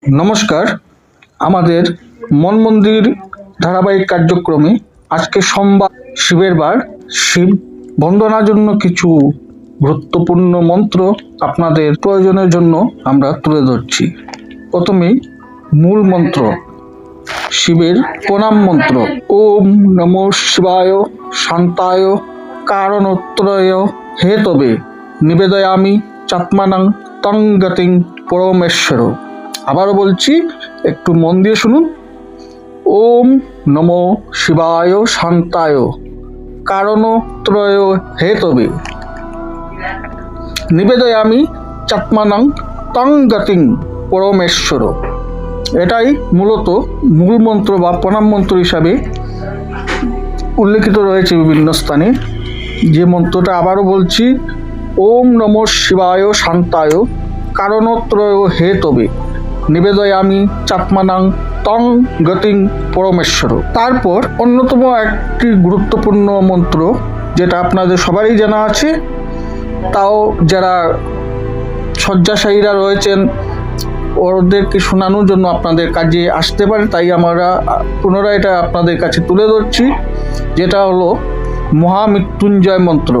নমস্কার। আমাদের মন মন্দির ধারাবাহিক কার্যক্রমে আজকে সোমবার, শিবের বার, শিব বন্দনার জন্য কিছু গুরুত্বপূর্ণ মন্ত্র আপনাদের প্রয়োজনের জন্য আমরা তুলে ধরছি। প্রথমেই মূল মন্ত্র, শিবের প্রণাম মন্ত্র। ওম নমো শিবায় শান্তায় কারণোত্তরয় হেতবে নিবেদয়ামি চাত্মানাং তং গতিং পরমেশ্বর। আবারও বলছি, একটু মন দিয়ে শুনুন। ওম নমো শিবায় শান্তায় কারণোত্তরয় হেতবে নিবেদয়ামি চাত্মানাং তং গতিং পরমেশ্বর। এটাই মূলত মূল মন্ত্র বা প্রণাম মন্ত্র হিসাবে উল্লেখিত রয়েছে বিভিন্ন স্থানে। যে মন্ত্রটা আবারও বলছি, ওম নমো শিবায় শান্তায় কারণোত্তরয় হেতবে নিবেদয়ামি চাত্মানাং তং গতিং পরমেশ্বর। তারপর অন্যতম একটি গুরুত্বপূর্ণ মন্ত্র, যেটা আপনাদের সবারই জানা আছে, তাও যারা শয্যাশায়ীরা রয়েছেন ওদেরকে শোনানোর জন্য আপনাদের কাজে আসতে পারে, তাই আমরা পুনরায় এটা আপনাদের কাছে তুলে ধরছি। যেটা হলো মহামৃত্যুঞ্জয় মন্ত্র।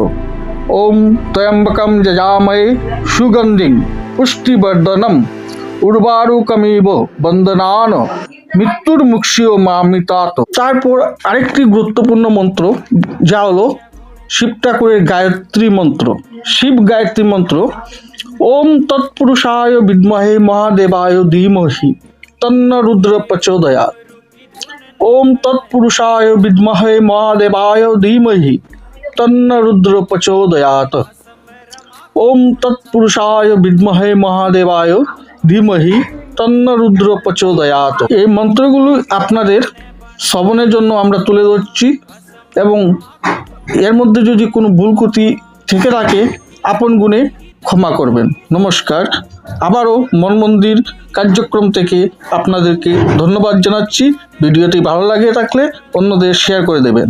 ওম ত্র্যম্বকম যজামহে সুগন্ধিং পুষ্টিবর্ধনম উর্বারুকমিব বন্দনান মৃত্যুর্মুক্ষীয় মামৃতাত। তারপর আরেকটি গুরুত্বপূর্ণ মন্ত্র, যা হলো শিব ঠাকুরের গায়ত্রী মন্ত্র, শিব গায়ত্রী মন্ত্র। ওম তৎপুরুষায় বিদ্মহে মহাদেবায় ধীমহি তন্ন রুদ্র প্রচোদয়াৎ। ওম তৎপুরুষায় বিদ্মহে মহাদেবায় ধীমহি তন্ন রুদ্র প্রচোদয়াৎ। ওম তৎপুরুষায় বিদ্মহে মহাদেবায় ধীমহি তন্ন রুদ্র প্রচোদয়াৎ। এই মন্ত্রগুলো আপনাদের শ্রবণের জন্য আমরা তুলে ধরছি, এবং এর মধ্যে যদি কোনো ভুল ত্রুটি থেকে থাকে আপন গুণে ক্ষমা করবেন। নমস্কার। আবারও মন মন্দির কার্যক্রম থেকে আপনাদেরকে ধন্যবাদ জানাচ্ছি। ভিডিওটি ভালো লাগে থাকলে অন্যদের শেয়ার করে দেবেন।